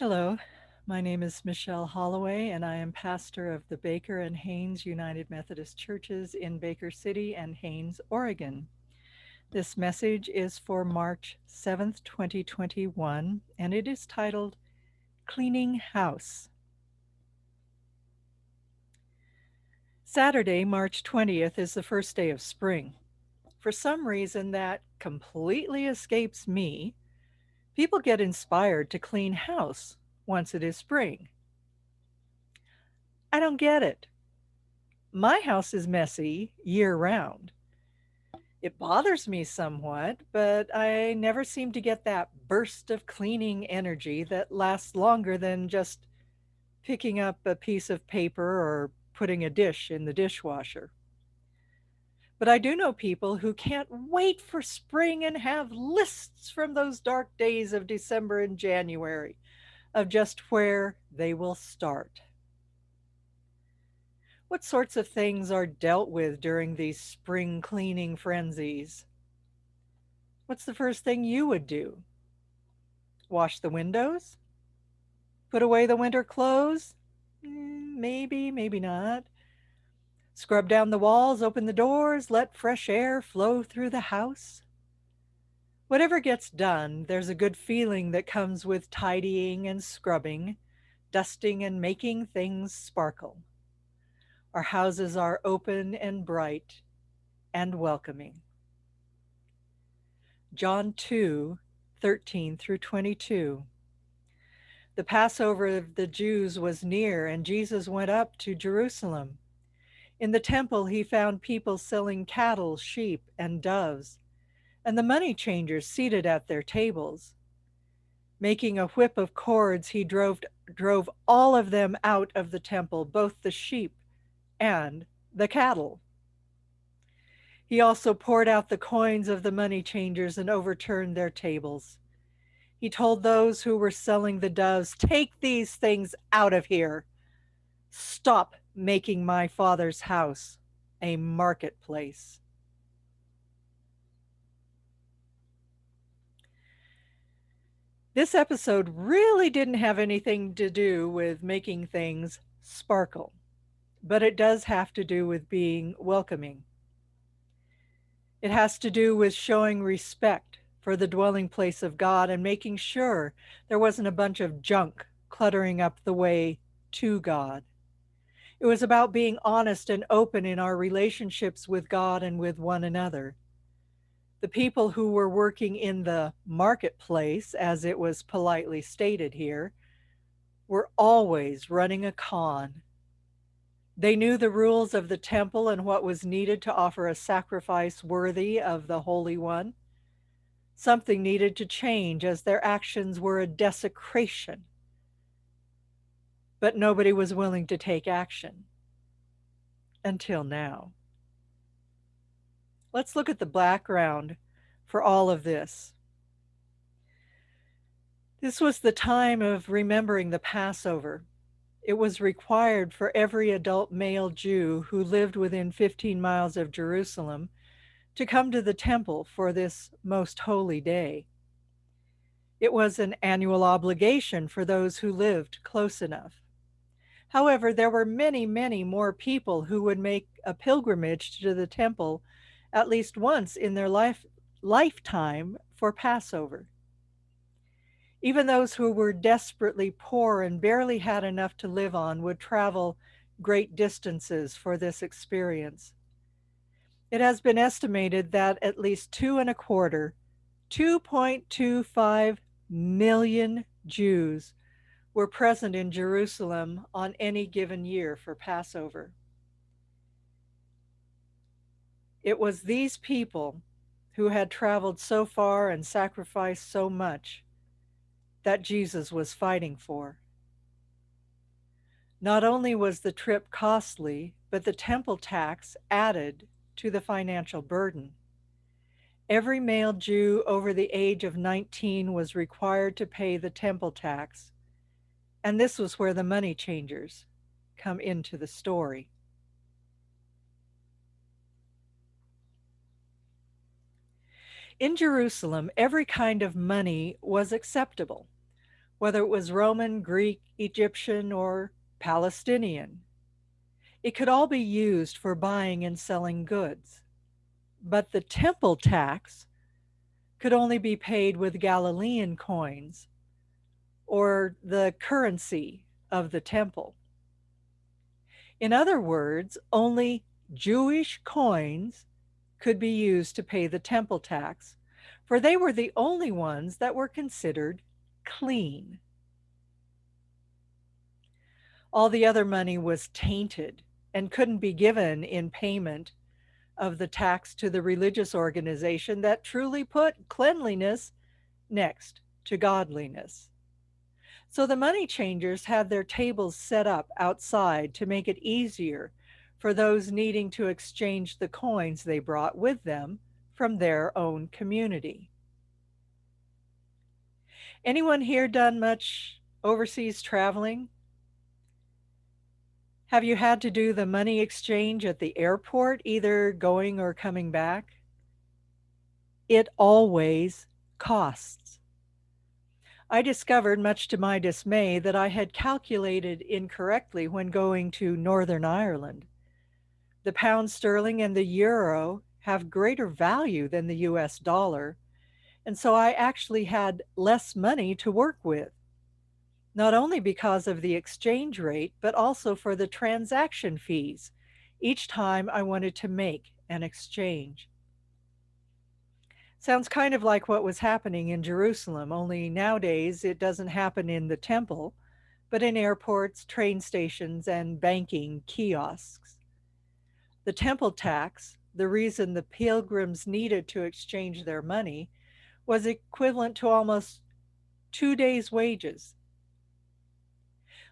Hello, my name is Michelle Holloway, and I am pastor of the Baker and Haynes United Methodist Churches in Baker City and Haynes, Oregon. This message is for March 7th, 2021, and it is titled Cleaning House. Saturday, March 20th, is the first day of spring. For some reason that completely escapes me, people get inspired to clean house once it is spring. I don't get it. My house is messy year round. It bothers me somewhat, but I never seem to get that burst of cleaning energy that lasts longer than just picking up a piece of paper or putting a dish in the dishwasher. But I do know people who can't wait for spring and have lists from those dark days of December and January of just where they will start. What sorts of things are dealt with during these spring cleaning frenzies? What's the first thing you would do? Wash the windows? Put away the winter clothes? Maybe, maybe not. Scrub down the walls, open the doors, let fresh air flow through the house? Whatever gets done, there's a good feeling that comes with tidying and scrubbing, dusting and making things sparkle. Our houses are open and bright and welcoming. John 2:13-22. The Passover of the Jews was near, and Jesus went up to Jerusalem. In the temple, he found people selling cattle, sheep, and doves, and the money changers seated at their tables. Making a whip of cords, he drove all of them out of the temple, both the sheep and the cattle. He also poured out the coins of the money changers and overturned their tables. He told those who were selling the doves, "Take these things out of here. Stop making my Father's house a marketplace." This episode really didn't have anything to do with making things sparkle, but it does have to do with being welcoming. It has to do with showing respect for the dwelling place of God and making sure there wasn't a bunch of junk cluttering up the way to God. It was about being honest and open in our relationships with God and with one another. The people who were working in the marketplace, as it was politely stated here, were always running a con. They knew the rules of the temple and what was needed to offer a sacrifice worthy of the Holy One. Something needed to change as their actions were a desecration, but nobody was willing to take action until now. Let's look at the background for all of this. This was the time of remembering the Passover. It was required for every adult male Jew who lived within 15 miles of Jerusalem to come to the temple for this most holy day. It was an annual obligation for those who lived close enough. However, there were many, many more people who would make a pilgrimage to the temple at least once in their lifetime for Passover. Even those who were desperately poor and barely had enough to live on would travel great distances for this experience. It has been estimated that at least 2.25 million Jews were present in Jerusalem on any given year for Passover. It was these people who had traveled so far and sacrificed so much that Jesus was fighting for. Not only was the trip costly, but the temple tax added to the financial burden. Every male Jew over the age of 19 was required to pay the temple tax, and this was where the money changers come into the story. In Jerusalem, every kind of money was acceptable. whether it was Roman, Greek, Egyptian, or Palestinian. It could all be used for buying and selling goods. But the temple tax could only be paid with Galilean coins or the currency of the temple. In other words, only Jewish coins could be used to pay the temple tax, for they were the only ones that were considered clean. All the other money was tainted and couldn't be given in payment of the tax to the religious organization that truly put cleanliness next to godliness. So the money changers had their tables set up outside to make it easier for those needing to exchange the coins they brought with them from their own community. Anyone here done much overseas traveling? Have you had to do the money exchange at the airport, either going or coming back? It always costs. I discovered, much to my dismay, that I had calculated incorrectly when going to Northern Ireland. The pound sterling and the euro have greater value than the US dollar, and so I actually had less money to work with, not only because of the exchange rate, but also for the transaction fees each time I wanted to make an exchange. Sounds kind of like what was happening in Jerusalem, only nowadays it doesn't happen in the temple, but in airports, train stations, and banking kiosks. The temple tax, the reason the pilgrims needed to exchange their money, was equivalent to almost 2 days' wages.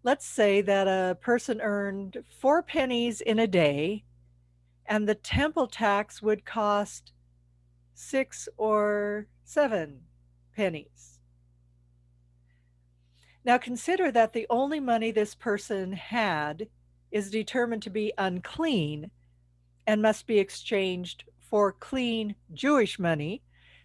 Let's say that a person earned 4 pennies in a day, and the temple tax would cost 6 or 7 pennies. Now consider that the only money this person had is determined to be unclean and must be exchanged for clean Jewish money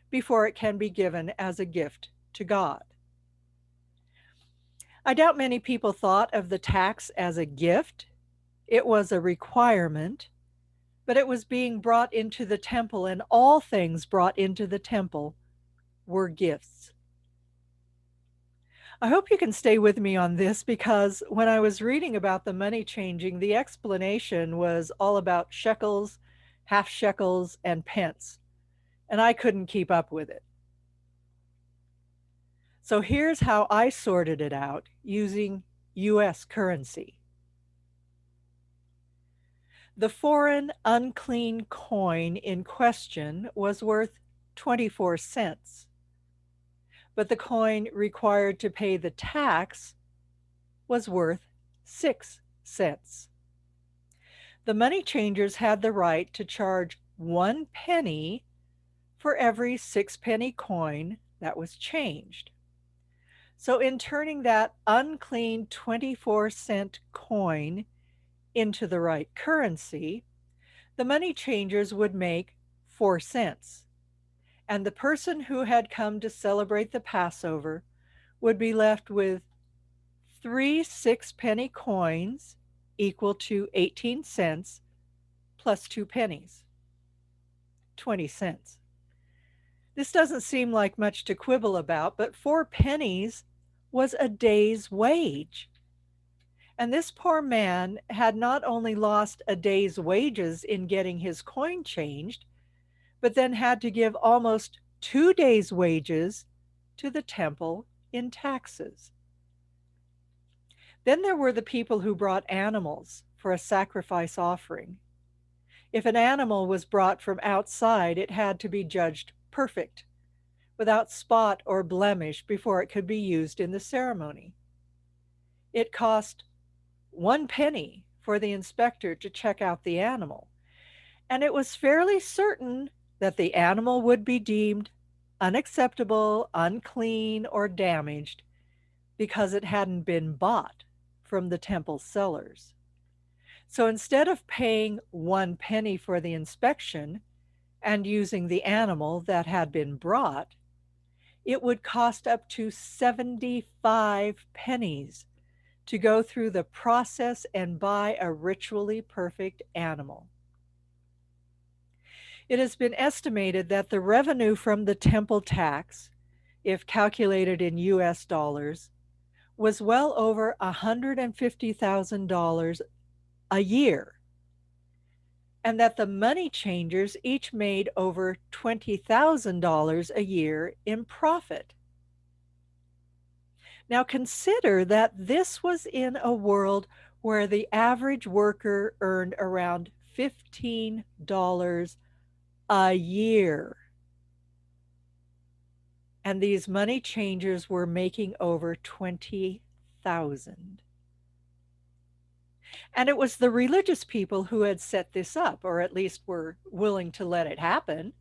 before it can be given as a gift to God. I doubt many people thought of the tax as a gift. It was a requirement, but it was being brought into the temple, and all things brought into the temple were gifts. I hope you can stay with me on this because when I was reading about the money changing, the explanation was all about shekels, half shekels, and pence, and I couldn't keep up with it. So here's how I sorted it out using US currency. The foreign unclean coin in question was worth 24 cents, but the coin required to pay the tax was worth 6 cents. The money changers had the right to charge 1 penny for every 6 penny coin that was changed. So, in turning that unclean 24-cent coin into the right currency, the money changers would make 4 cents. And the person who had come to celebrate the Passover would be left with 3 6-penny coins equal to 18 cents plus 2 pennies, 20 cents. This doesn't seem like much to quibble about, but 4 pennies was a day's wage. And this poor man had not only lost a day's wages in getting his coin changed, but then had to give almost 2 days' wages to the temple in taxes. Then there were the people who brought animals for a sacrifice offering. If an animal was brought from outside, it had to be judged perfect, without spot or blemish before it could be used in the ceremony. It cost 1 penny for the inspector to check out the animal, and it was fairly certain that the animal would be deemed unacceptable, unclean, or damaged because it hadn't been bought from the temple sellers. So instead of paying 1 penny for the inspection and using the animal that had been brought, It would cost up to 75 pennies to go through the process and buy a ritually perfect animal. It has been estimated that the revenue from the temple tax, if calculated in US dollars, was well over $150,000 a year, and that the money changers each made over $20,000 a year in profit. Now consider that this was in a world where the average worker earned around $15 a year. And these money changers were making over 20,000. And it was the religious people who had set this up, or at least were willing to let it happen.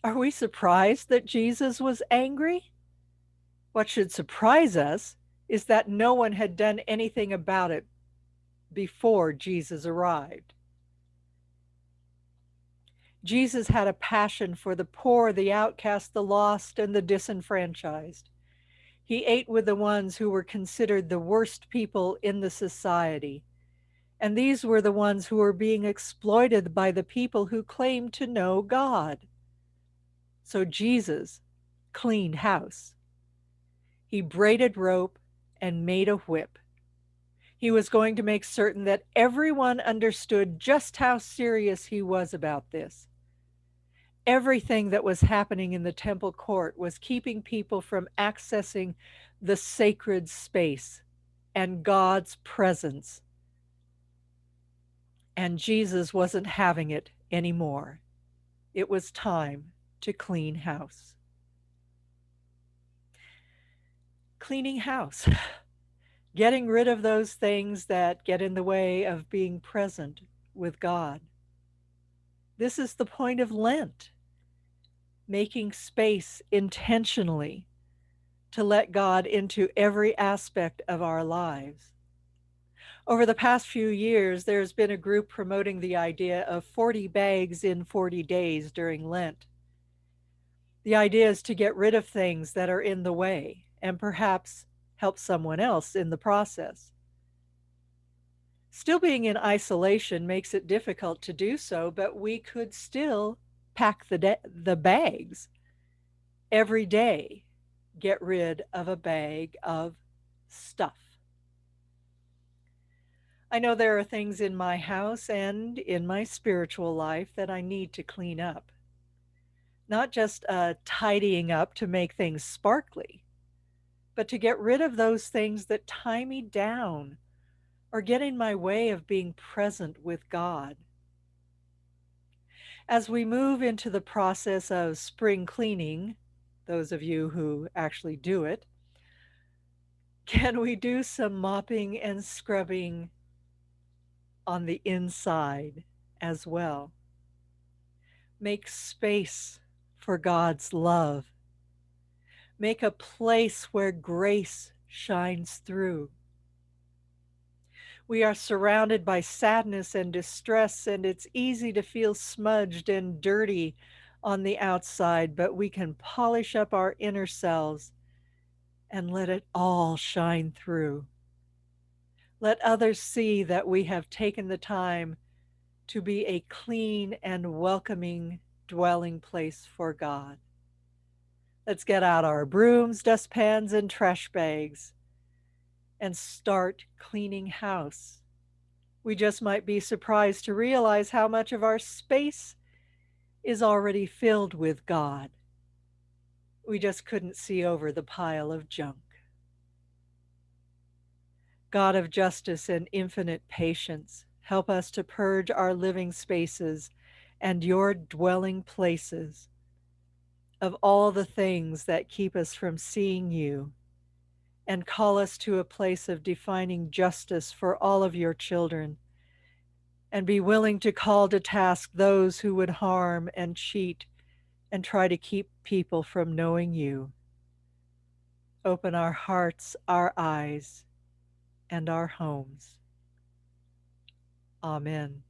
Are we surprised that Jesus was angry? What should surprise us is that no one had done anything about it before Jesus arrived. Jesus had a passion for the poor, the outcast, the lost, and the disenfranchised. He ate with the ones who were considered the worst people in the society. And these were the ones who were being exploited by the people who claimed to know God. So Jesus cleaned house. He braided rope and made a whip. He was going to make certain that everyone understood just how serious he was about this. Everything that was happening in the temple court was keeping people from accessing the sacred space and God's presence. And Jesus wasn't having it anymore. It was time to clean house. Cleaning house. Getting rid of those things that get in the way of being present with God. This is the point of Lent. Making space intentionally to let God into every aspect of our lives. Over the past few years, there's been a group promoting the idea of 40 bags in 40 days during Lent. The idea is to get rid of things that are in the way and perhaps help someone else in the process. Still being in isolation makes it difficult to do so, but we could still pack the bags. Every day, get rid of a bag of stuff. I know there are things in my house and in my spiritual life that I need to clean up. Not just tidying up to make things sparkly, but to get rid of those things that tie me down or get in my way of being present with God. As we move into the process of spring cleaning, those of you who actually do it, can we do some mopping and scrubbing on the inside as well? Make space for God's love. Make a place where grace shines through. We are surrounded by sadness and distress, and it's easy to feel smudged and dirty on the outside, but we can polish up our inner selves and let it all shine through. Let others see that we have taken the time to be a clean and welcoming dwelling place for God. Let's get out our brooms, dustpans, and trash bags and start cleaning house. We just might be surprised to realize how much of our space is already filled with God. We just couldn't see over the pile of junk. God of justice and infinite patience, help us to purge our living spaces and your dwelling places of all the things that keep us from seeing you, and call us to a place of defining justice for all of your children, and be willing to call to task those who would harm and cheat and try to keep people from knowing you. Open our hearts, our eyes, and our homes. Amen.